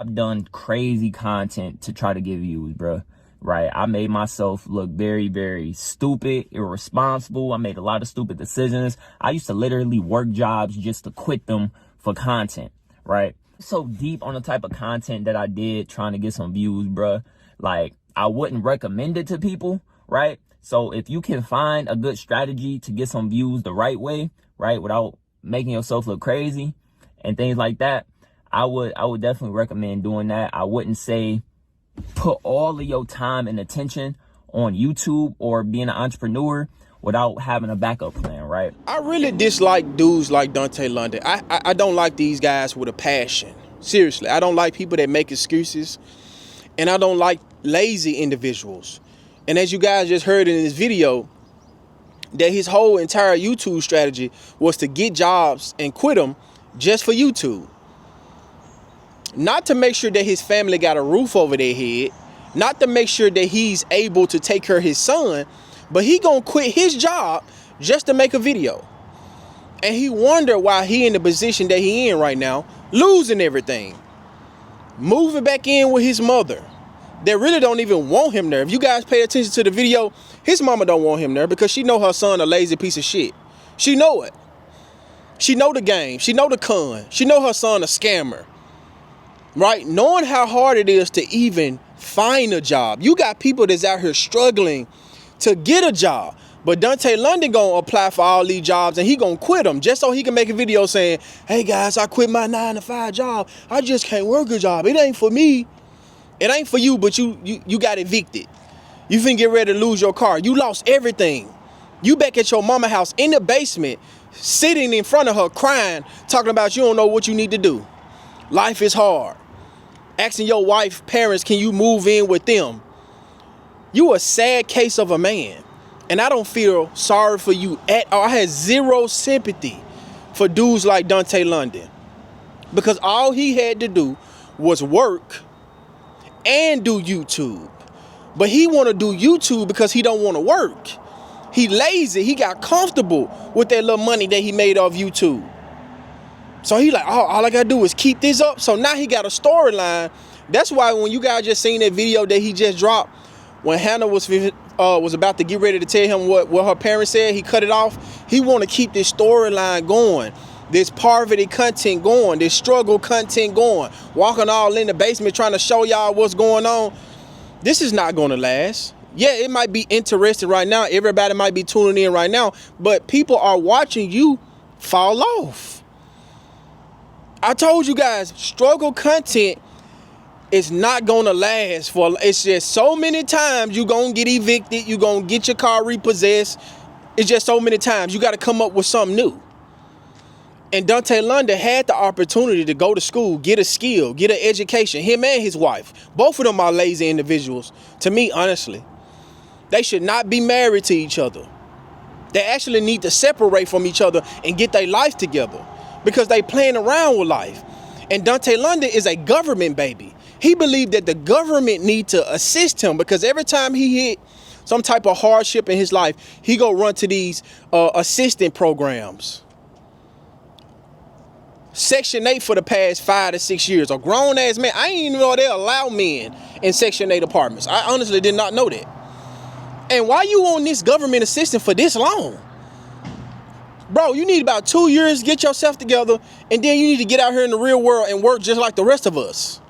I've done crazy content to try to get views, bro. Right? I made myself look very, very stupid, irresponsible. I made a lot of stupid decisions. I used to literally work jobs just to quit them for content, right? So deep on the type of content that I did trying to get some views, bro. Like, I wouldn't recommend it to people, right? So if you can find a good strategy to get some views the right way, right, without making yourself look crazy and things like that, I would definitely recommend doing that. I wouldn't say put all of your time and attention on YouTube or being an entrepreneur without having a backup plan, right? I really dislike dudes like Dontay London. I don't like these guys with a passion. Seriously, I don't like people that make excuses, and I don't like lazy individuals. And as you guys just heard in this video, that his whole entire YouTube strategy was to get jobs and quit them just for YouTube. Not to make sure that his family got a roof over their head, not to make sure that he's able to take care of his son, but he gonna quit his job just to make a video. And he wonder why he in the position that he in right now, losing everything, moving back in with his mother. They really don't even want him there. If you guys pay attention to the video, his mama don't want him there because she know her son a lazy piece of shit. She know it. She know the game. She know the con. She know her son a scammer. Right? Knowing how hard it is to even find a job. You got people that's out here struggling to get a job. But Dontay London gonna apply for all these jobs and he gonna quit them just so he can make a video saying, hey guys, I quit my 9-to-5 job. I just can't work a job. It ain't for me. It ain't for you, but you got evicted. You finna get ready to lose your car. You lost everything. You back at your mama house in the basement, sitting in front of her crying, talking about you don't know what you need to do. Life is hard. Asking your wife, parents, can you move in with them? You a sad case of a man. And I don't feel sorry for you at all. I had zero sympathy for dudes like Dontay London. Because all he had to do was work and do YouTube. But he want to do YouTube because he don't want to work. He lazy. He got comfortable with that little money that he made off YouTube. So he like, oh, all I gotta do is keep this up. So now he got a storyline. That's why when you guys just seen that video that he just dropped, when Hannah was about to get ready to tell him what her parents said, he cut it off. He want to keep this storyline going, this poverty content going, this struggle content going, walking all in the basement trying to show y'all what's going on. This is not going to last. Yeah, it might be interesting right now. Everybody might be tuning in right now, but people are watching you fall off. I told you guys, struggle content is not gonna last for, it's just so many times you gonna get evicted, you gonna get your car repossessed. It's just so many times you gotta come up with something new. And Dontay London had the opportunity to go to school, get a skill, get an education, him and his wife. Both of them are lazy individuals, to me, honestly. They should not be married to each other. They actually need to separate from each other and get their life together because they playing around with life. And Dontay London is a government baby. He believed that the government need to assist him because every time he hit some type of hardship in his life, he go run to these assistant programs. Section 8 for the past 5 to 6 years. A grown ass man. I didn't even know they allow men in Section 8 apartments. I honestly did not know that. And why you on this government assistance for this long? Bro, you need about 2 years to get yourself together, and then you need to get out here in the real world and work just like the rest of us.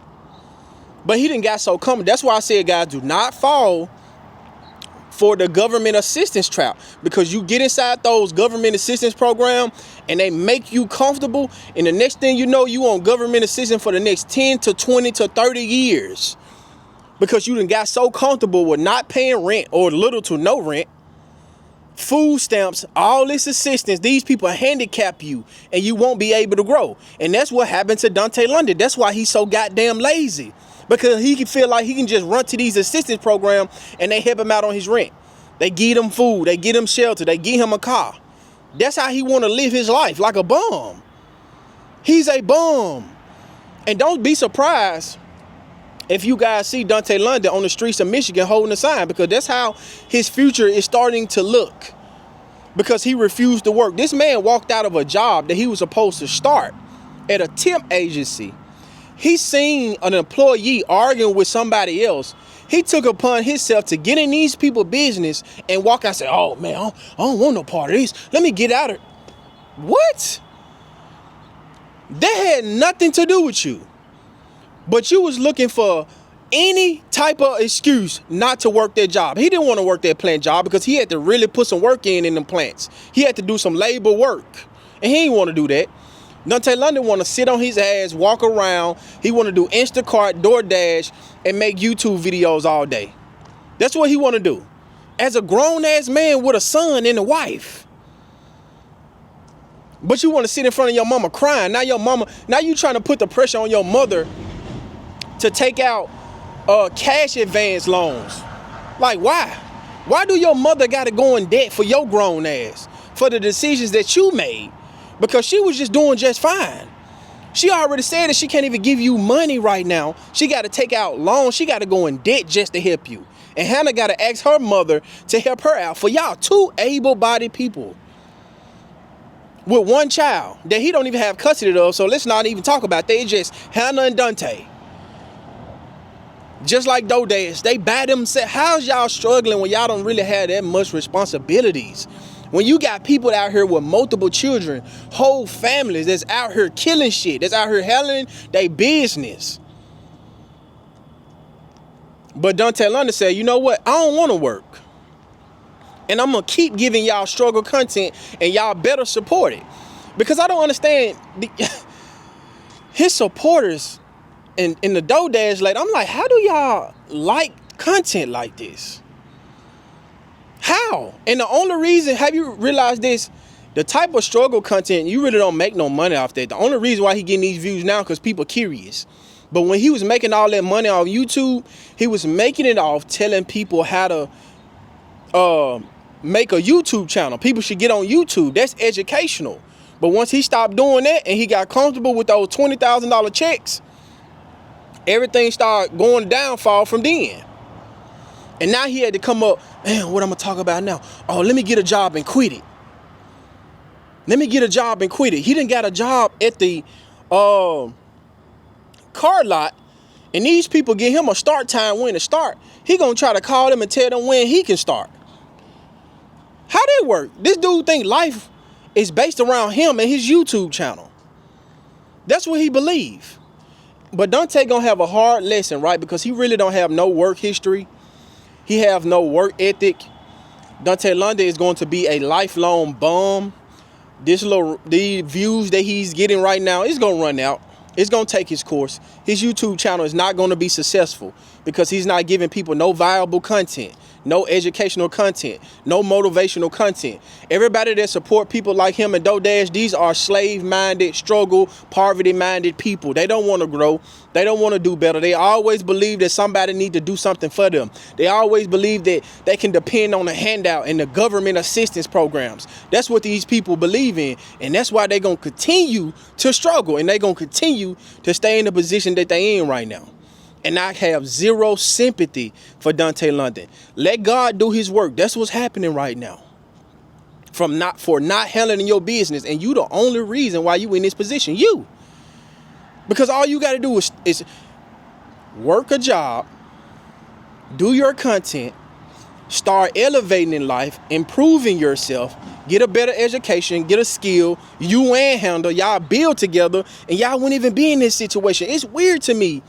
But he didn't got so coming. That's why I said, guys, do not fall for the government assistance trap, because you get inside those government assistance program and they make you comfortable, and the next thing you know, you on government assistance for the next 10 to 20 to 30 years because you done got so comfortable with not paying rent or little to no rent, food stamps, all this assistance. These people handicap you and you won't be able to grow. And that's what happened to Dontay London. That's why he's so goddamn lazy, because he can feel like he can just run to these assistance programs and they help him out on his rent. They give him food, they give him shelter, they give him a car. That's how he want to live his life, like a bum. He's a bum. And don't be surprised if you guys see Dontay London on the streets of Michigan holding a sign, because that's how his future is starting to look, because he refused to work. This man walked out of a job that he was supposed to start at a temp agency. he seen an employee arguing with somebody else. He took upon himself to get in these people's business and walk out and say, oh man, I don't want no part of this. Let me get out of it. What? That had nothing to do with you. But you was looking for any type of excuse not to work that job. He didn't want to work that plant job because he had to really put some work in them plants. He had to do some labor work. And he didn't want to do that. Dontay London want to sit on his ass, walk around. He want to do Instacart, DoorDash, and make YouTube videos all day. That's what he want to do. As a grown-ass man with a son and a wife. But you want to sit in front of your mama crying. Now you trying to put the pressure on your mother to take out cash advance loans. Like, why? Why do your mother got to go in debt for your grown ass? For the decisions that you made? Because she was just doing just fine. She already said that she can't even give you money right now. She got to take out loans. She got to go in debt just to help you. And Hannah got to ask her mother to help her out. For y'all, two able-bodied people with one child that he don't even have custody of. So let's not even talk about that. It's just Hannah and Dante. Just like Dontay, they by themselves. How's y'all struggling when y'all don't really have that much responsibilities? When you got people out here with multiple children, whole families that's out here killing shit, that's out here handling their business. But Dontay London said, you know what? I don't want to work. And I'm going to keep giving y'all struggle content and y'all better support it. Because I don't understand his supporters in the DoorDash. Like, I'm like, how do y'all like content like this? How? And the only reason, have you realized this? The type of struggle content, you really don't make no money off that. The only reason why he getting these views now because people curious. But when he was making all that money off YouTube, he was making it off telling people how to make a YouTube channel. People should get on YouTube. That's educational. But once he stopped doing that and he got comfortable with those $20,000 checks, everything started going downfall from then. And now he had to come up, man, what I'm going to talk about now? Oh, let me get a job and quit it. Let me get a job and quit it. He done got a job at the car lot, and these people give him a start time when to start. He going to try to call them and tell them when he can start. How that work? This dude think life is based around him and his YouTube channel. That's what he believe. But Dante gonna have a hard lesson, right? Because he really don't have no work history. He have no work ethic. Dontay London is going to be a lifelong bum. The views that he's getting right now is gonna run out. It's gonna take his course. His YouTube channel is not gonna be successful because he's not giving people no viable content, no educational content, no motivational content. Everybody that support people like him and DoorDash, these are slave-minded, struggle, poverty-minded people. They don't want to grow. They don't want to do better. They always believe that somebody need to do something for them. They always believe that they can depend on a handout and the government assistance programs. That's what these people believe in. And that's why they're going to continue to struggle. And they're going to continue to stay in the position that they're in right now. And I have zero sympathy for Dontay London. Let God do his work. That's what's happening right now. For not handling your business. And you the only reason why you in this position. You. Because all you got to do is work a job, do your content, start elevating in life, improving yourself, get a better education, get a skill, you and handle, y'all build together, and y'all wouldn't even be in this situation. It's weird to me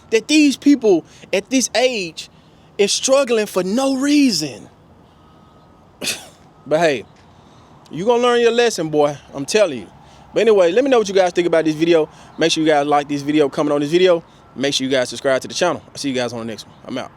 that these people at this age is struggling for no reason. But hey, you gonna learn your lesson, boy. I'm telling you. But anyway, let me know what you guys think about this video. Make sure you guys like this video, comment on this video. Make sure you guys subscribe to the channel. I'll see you guys on the next one. I'm out.